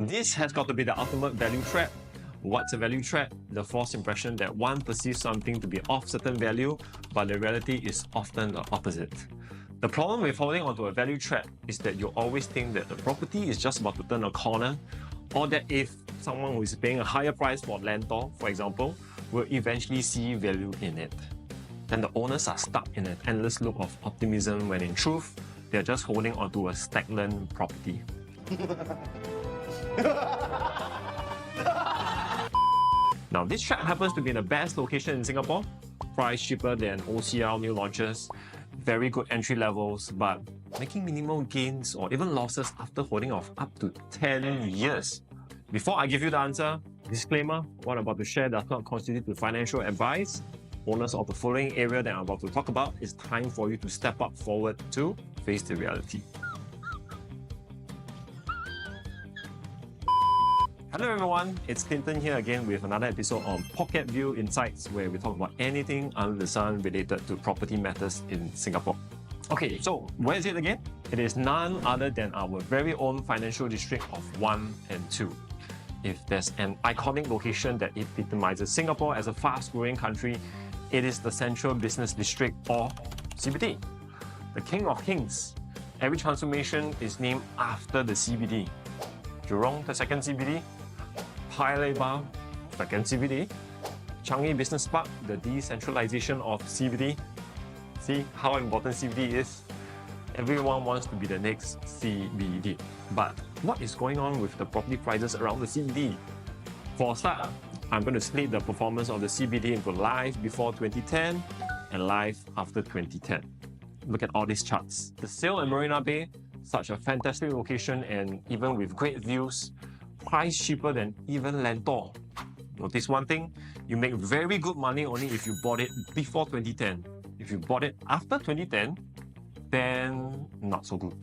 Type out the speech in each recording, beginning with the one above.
This has got to be the ultimate value trap. What's a value trap? The false impression that one perceives something to be of certain value, but the reality is often the opposite. The problem with holding onto a value trap is that you always think that the property is just about to turn a corner, or that if someone who is paying a higher price for Lentor, for example, will eventually see value in it. Then the owners are stuck in an endless loop of optimism when in truth, they're just holding onto a stagnant property. Now, this trap happens to be in the best location in Singapore, priced cheaper than OCL new launches, very good entry levels, but making minimal gains or even losses after holding off up to 10 years. Before I give you the answer, disclaimer, what I'm about to share does not constitute financial advice. Owners of the following area that I'm about to talk about, it's time for you to step up forward to face the reality. Hello everyone, it's Clinton here again with another episode on PocketView Insights, where we talk about anything under the sun related to property matters in Singapore. Okay, so where is it again? It is none other than our very own financial district of 1 and 2. If there's an iconic location that epitomizes Singapore as a fast-growing country, it is the Central Business District, or CBD. The King of Kings. Every transformation is named after the CBD. Jurong, the second CBD. Paya Lebar, second CBD. Changi Business Park, the decentralization of CBD. See how important CBD is? Everyone wants to be the next CBD. But what is going on with the property prices around the CBD? For a start, I'm going to split the performance of the CBD into live before 2010 and live after 2010. Look at all these charts. The sale in Marina Bay, such a fantastic location and even with great views, priced cheaper than even Lentor. Notice one thing, you make very good money only if you bought it before 2010. If you bought it after 2010, then not so good.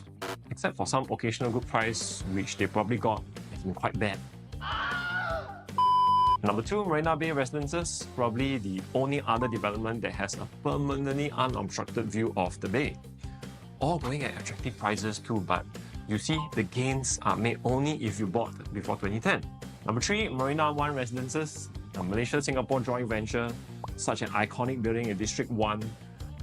Except for some occasional good price, which they probably got, has been quite bad. Number 2, Marina Bay Residences, probably the only other development that has a permanently unobstructed view of the bay. All going at attractive prices too, but you see, the gains are made only if you bought before 2010. Number 3, Marina One Residences, a Malaysia-Singapore joint venture, such an iconic building in District 1,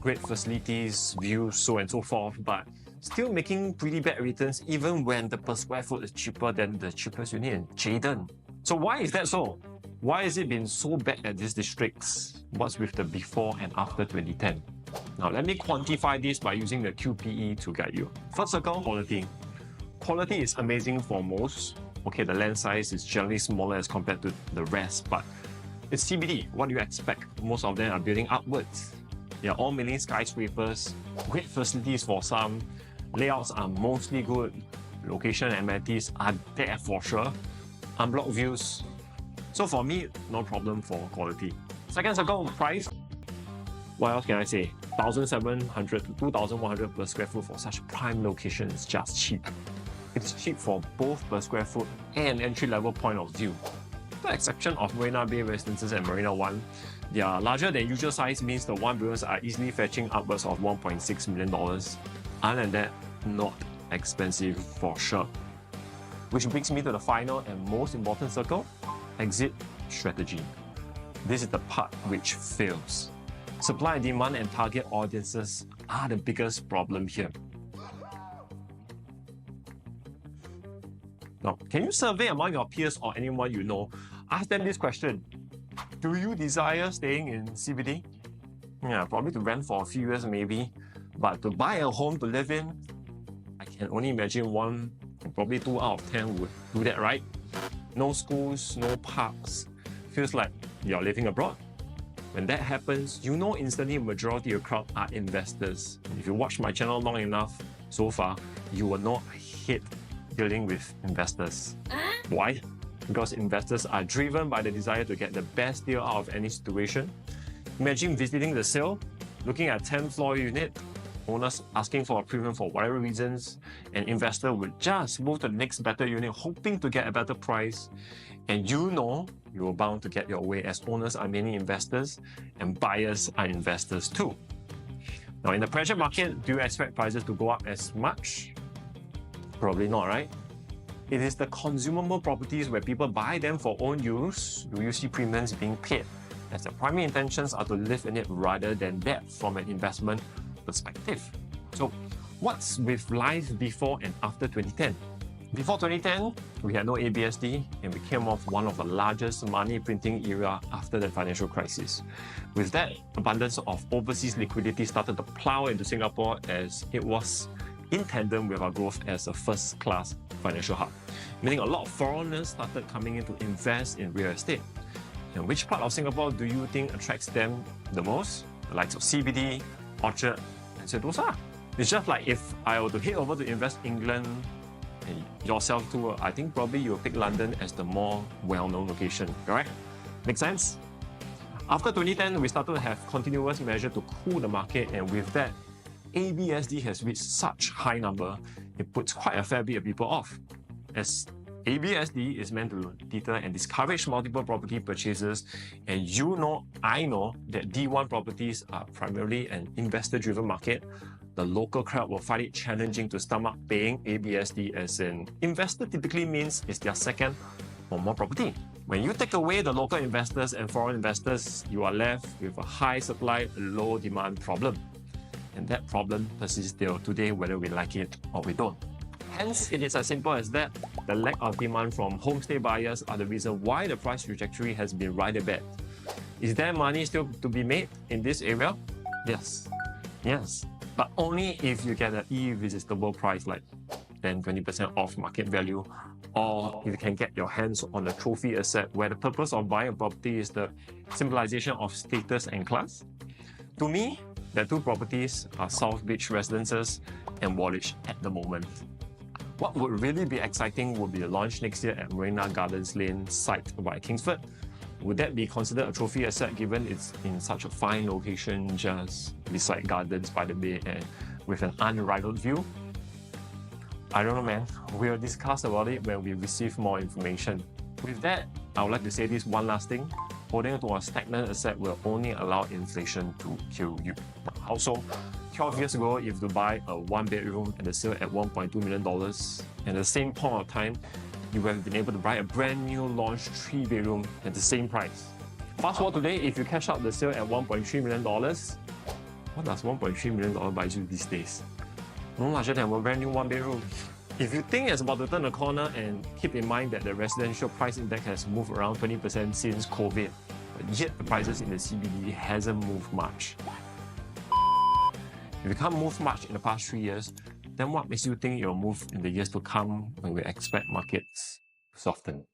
great facilities, views, so and so forth, but still making pretty bad returns even when the per square foot is cheaper than the cheapest unit in Jayden. So why is that so? Why has it been so bad at these districts? What's with the before and after 2010? Now let me quantify this by using the QPE to guide you. First circle, quality. Quality is amazing for most. Okay, the land size is generally smaller as compared to the rest, but it's CBD. What do you expect? Most of them are building upwards. They are all mainly skyscrapers, great facilities for some, layouts are mostly good, location and amenities are there for sure, unblocked views. So for me, no problem for quality. Second circle, price. What else can I say? 1,700 to 2,100 per square foot for such a prime location is just cheap. It's cheap for both per square foot and entry-level point of view. With the exception of Marina Bay Residences and Marina One, their larger than usual size means the one buildings are easily fetching upwards of $1.6 million. Other than that, not expensive for sure. Which brings me to the final and most important circle, exit strategy. This is the part which fails. Supply and demand and target audiences are the biggest problem here. Now, can you survey among your peers or anyone you know? Ask them this question. Do you desire staying in CBD? Yeah, probably to rent for a few years maybe, but to buy a home to live in, I can only imagine 1, probably 2 out of 10 would do that, right? No schools, no parks. Feels like you're living abroad. When that happens, you know instantly majority of the crowd are investors. If you watch my channel long enough so far, you will not hate dealing with investors. Why? Because investors are driven by the desire to get the best deal out of any situation. Imagine visiting the sale, looking at a 10th floor unit, owners asking for a premium for whatever reasons, an investor would just move to the next better unit hoping to get a better price, and you know you are bound to get your way as owners are mainly investors and buyers are investors too. Now in the pressure market, do you expect prices to go up as much? Probably not, right? it is the consumable properties where people buy them for own use do you see premiums being paid, as the primary intentions are to live in it rather than that from an investment perspective. So what's with life before and after 2010? Before 2010, we had no ABSD and we came off one of the largest money printing era after the financial crisis. With that, abundance of overseas liquidity started to plow into Singapore as it was in tandem with our growth as a first-class financial hub, meaning a lot of foreigners started coming in to invest in real estate. And which part of Singapore do you think attracts them the most? The likes of CBD, Orchard, and Sentosa. It's just like if I were to head over to invest in England, and yourself too, I think probably you'll pick London as the more well-known location, correct? Make sense? After 2010, we started to have continuous measure to cool the market, and with that, ABSD has reached such high number, it puts quite a fair bit of people off. As ABSD is meant to deter and discourage multiple property purchases, and I know that D1 properties are primarily an investor-driven market, the local crowd will find it challenging to stomach paying ABSD, as an investor typically means it's their second or more property. When you take away the local investors and foreign investors, you are left with a high supply, low demand problem. And that problem persists till today, whether we like it or we don't. Hence, it is as simple as that. The lack of demand from homestay buyers are the reason why the price trajectory has been rather bad. Is there money still to be made in this area? Yes. But only if you get an irresistible price like 10-20% off market value, or if you can get your hands on a trophy asset where the purpose of buying a property is the symbolization of status and class. To me, the two properties are South Beach Residences and Woolwich at the moment. What would really be exciting would be the launch next year at Marina Gardens Lane site by Kingsford. Would that be considered a trophy asset given it's in such a fine location just beside Gardens by the Bay and with an unrivaled view? I don't know, man. We'll discuss about it when we receive more information. With that, I would like to say this one last thing. Holding to a stagnant asset will only allow inflation to kill you. Also, 12 years ago, if you buy a one-bedroom at a sale at $1.2 million, at the same point of time, you would have been able to buy a brand new launched 3-bedroom at the same price. Fast forward today, if you cash out the sale at $1.3 million, what does $1.3 million buy you these days? No larger than a brand new 1-bedroom. If you think it's about to turn a corner, and keep in mind that the residential price index has moved around 20% since COVID, but yet the prices in the CBD hasn't moved much. If you can't move much in the past 3 years, then what makes you think you'll move in the years to come when we expect markets to soften?